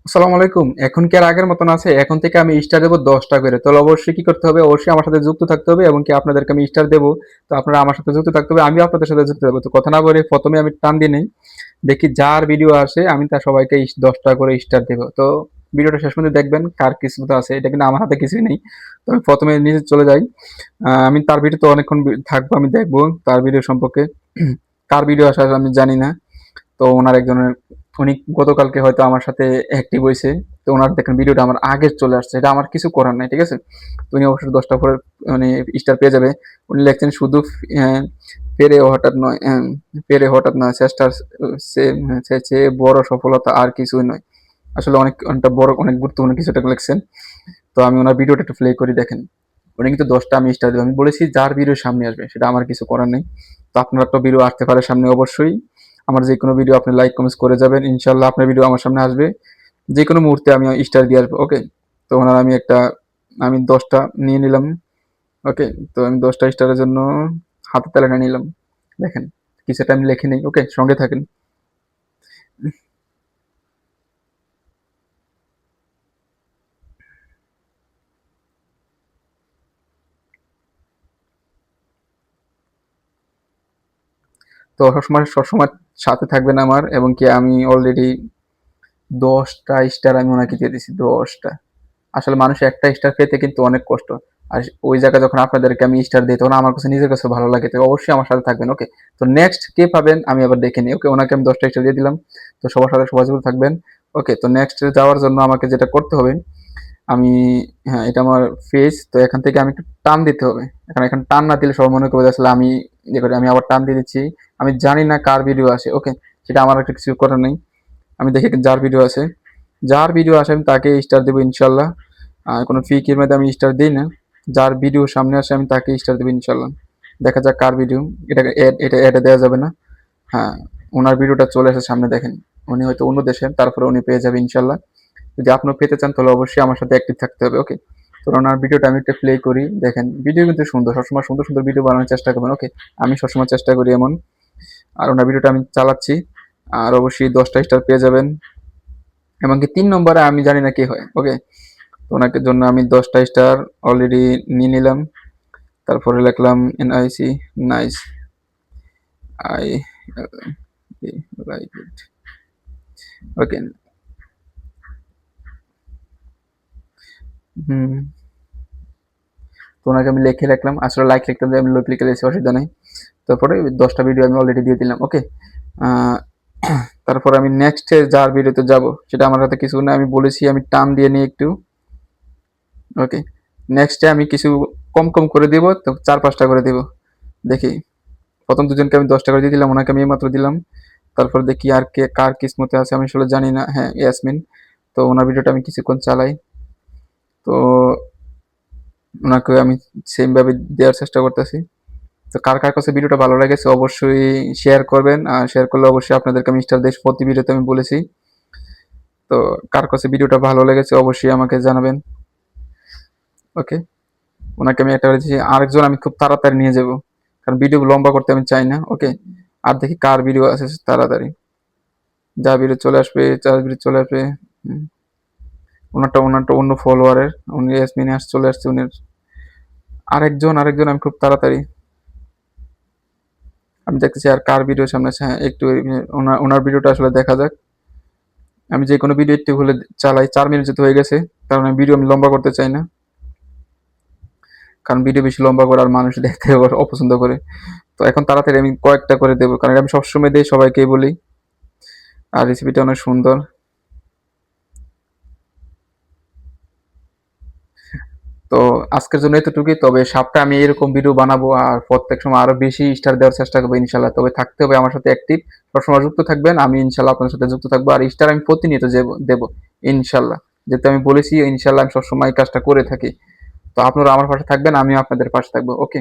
আসসালামু আলাইকুম। এখন কি আর আগের মতন আছে? এখন থেকে আমি স্টার দেব ১০ টা করে। তাহলে অবশ্যই কি করতে হবে? অবশ্যই আমার সাথে যুক্ত থাকতে হবে এবং কি আপনাদেরকে আমি স্টার দেব। তো আপনারা আমার সাথে যুক্ত থাকতে হবে। আমিও আপনাদের সাথে যুক্ত থাকবো। তো কথা না বলে ১ম এ আমি টান দিয়ে নেই। দেখি যার ভিডিও আসে আমি তার সবাইকে ১০ টা করে স্টার দেব। তো ভিডিওটা শেষ পর্যন্ত দেখবেন কার কিসমতে আছে। এটা কিন্তু আমার হাতে কিছুই নেই। তো আমি ১ম এ নিচে চলে যাই। আমি তার ভিডিওতে অনেকক্ষণ থাকবো, আমি দেখবো তার ভিডিও সম্পর্কে। কার ভিডিও আসে আমি জানি না। তো ওনার একজনের উনি গতকালকে হয়তো আমার সাথে অ্যাক্টিভ হইছে। তো উনার দেখেন ভিডিওটা আমার আগে চলে আসছে। এটা আমার কিছু করার নাই। ঠিক আছে? তো উনি অবশ্যই ১০ টা করে মানে স্টার পেয়ে যাবে। উনি লিখছেন শুধু অ্যা পেরে হঠাৎ নয় পেরে হঠাৎ নয় চেষ্টার চেয়ে বড় সফলতা আর কিছুই নয়। আসলে অনেকটা বড় অনেক গুরুত্বপূর্ণ কিছু একটা লিখছেন। তো আমি উনার ভিডিওটা একটু প্লে করি দেখেন। উনি কিন্তু ১০ টা আমি স্টার দেব। আমি বলেছি যার ভিডিও সামনে আসবে সেটা আমার কিছু করার নেই। তো আপনার একটা ভিডিও আসতে পারে সামনে অবশ্যই। আমার যেকোনো ভিডিও আপনি লাইক কমেন্টস করে যাবেন। ইনশাআল্লাহ আপনার ভিডিও আমার সামনে আসবে। যেকোনো মুহূর্তে আমি স্টার দিয়ে আসবো। ওকে? তো ওনার আমি ১০ টা নিয়ে নিলাম। ওকে? তো আমি ১০ টা স্টারের জন্য হাতের তালিকা নিলাম। দেখেন কিছুটা আমি লিখে নেই। ওকে? সঙ্গে থাকেন। তো সবসময় সাথে থাকবেন আমার এবং কি আমি অলরেডি ১০ টা স্টার আমি ওনাকে দিয়ে দিছি। ১০ টা। আসলে মানুষ একটা স্টার পেতে কিন্তু অনেক কষ্ট। আর ওই জায়গায় যখন আপনাদেরকে আমি স্টার দেই তখন আমার কাছে নিজের কাছে ভালো লাগে। তো অবশ্যই আমার সাথে থাকবেন। ওকে? তো নেক্সট কে পাবেন আমি আবার দেখে নিই। ওকে? ওনাকে আমি ১০ টা স্টার দিয়ে দিলাম। তো সবার সাথে যোগাযোগ থাকবেন। ওকে? তো নেক্সট এ যাওয়ার জন্য আমাকে যেটা করতে হবে আমি হ্যাঁ, এটা আমার ফেজ। তো এখান থেকে আমি একটু টান দিতে হবে। এখন টান না দিলে সবাই মনে করবে যে আসলে আমি ইয়ে করি। আমি আবার টান দিয়ে দিচ্ছি। আমি জানি না কার ভিডিও আসে। ওকে? সেটা আমার একটা কিছু করার নেই। আমি দেখি যার ভিডিও আসে। যার ভিডিও আসে আমি তাকে স্টার দেব ইনশাআল্লাহ। কোনো ফিকির মধ্যে আমি স্টার দেই না। যার ভিডিও সামনে আসে আমি তাকে স্টার দেব ইনশাআল্লাহ। দেখা যাক কার ভিডিও। এটা এড এ দেয়া যাবে না। হ্যাঁ, উনার ভিডিওটা চলে আসে সামনে দেখেন। উনি হয়তো অন্য দেশের, তারপরে উনি পেয়ে যাবে ইনশাআল্লাহ। যদি আপনিও পেতে চান তাহলে অবশ্যই আমার সাথে অ্যাক্টিভ থাকতে হবে। ওকে? তো ওনার ভিডিওটা আমি একটা প্লে করি। দেখেন ভিডিও কিন্তু সুন্দর। সবসময় সুন্দর, সুন্দর ভিডিও বানানোর চেষ্টা করবেন। ওকে? আমি সবসময় চেষ্টা করি এমন। আর ওনার ভিডিওটা আমি চালাচ্ছি। আর অবশ্যই ১০ টা স্টার পেয়ে যাবেন। এমনকি ৩ নম্বরে আমি জানি না কে হয়। ওকে? তো ওনাকে জন্য আমি ১০ টা স্টার অলরেডি নিয়ে নিলাম। তারপরে লিখলাম NIC nice. I like it. Okay. Hmm. তো ওনাকে আমি লিখে রাখলাম। আসলে লাইক লিখতাম যে আমি লোক লিখে দিয়েছি অসুবিধা নেই। তারপরে ১০ টা ভিডিও আমি অলরেডি দিয়ে দিলাম। ওকে? আ তারপরে আমি নেক্সট এ যার ভিডিওতে যাবো সেটা আমার হাতে কিছু না। আমি বলেছি আমি টান দিয়ে নিই একটু। ওকে? নেক্সট এ আমি কিছু কম করে দিব। তো ৪-৫ টা করে দিব। দেখি। ১ম দুজনকে আমি ১০ টা করে দিয়ে দিলাম। উনাকে আমি এইমাত্র দিলাম। তারপর দেখি আর কে কার কিসমতে আছে আমি আসলে জানি না। হ্যাঁ, ইয়াসমিন। তো উনার ভিডিওটা আমি কিছুক্ষণ চালাই। তো উনাকে আমি সেম ভাবে দেওয়ার চেষ্টা করতেছি। তো কার কাছে ভিডিওটা ভালো লেগেছে অবশ্যই শেয়ার করবেন। আর শেয়ার করলে অবশ্যই আপনাদেরকে আমি স্টার দেই প্রতি ভিডিওতে আমি বলেছি। তো কার কাছে ভিডিওটা ভালো লেগেছে অবশ্যই আমাকে জানাবেন। ওকে? উনাকে আমি একটা বলেছি আরেকজন আমি খুব তাড়াতাড়ি নিয়ে যাবো। কারণ ভিডিও লম্বা করতে আমি চাই না। ওকে? আর দেখি কার ভিডিও আসে তাড়াতাড়ি। যার ভিডিও চলে আসবে, যার ভিডিও চলে আসবে। হুম। উনারটা অন্য ফলোয়ারের। উনি ইয়াসমিনে চলে আসছে উনার। আরেকজন আমি খুব তাড়াতাড়ি। আমি দেখতেছি আর কার ভিডিও সামনে আছে। হ্যাঁ, একটু উনার ভিডিওটা আসলে দেখা যাক। আমি যেকোনো ভিডিও একটু হলে চালাই। ৪ মিনিট যেহেতু হয়ে গেছে। কারণ ভিডিও আমি লম্বা করতে চাই না। কারণ ভিডিও বেশি লম্বা করার মানুষ দেখতে আবার অপছন্দ করে। তো এখন তাড়াতাড়ি আমি কয়েকটা করে দেব। কারণ আমি সবসময় দেই সবাইকেই বলি। আর রেসিপিটা অনেক সুন্দর। তো আজকের জন্য এতটুকুই। তবে সামনে আমি এরকম ভিডিও বানাবো আর প্রত্যেক সময় আরো বেশি স্টার দেওয়ার চেষ্টা করবো ইনশাআল্লাহ। তবে থাকতে হবে আমার সাথে অ্যাক্টিভ। সবসময় যুক্ত থাকবেন। আমি ইনশাআল্লাহ আপনার সাথে যুক্ত থাকবো। আর স্টার আমি প্রতিনিয়ত দেবো ইনশাআল্লাহ। যেহেতু আমি বলেছি ইনশাআল্লাহ আমি সবসময় এই কাজটা করে থাকি। তো আপনারা আমার পাশে থাকবেন, আমিও আপনাদের পাশে থাকবো। ওকে?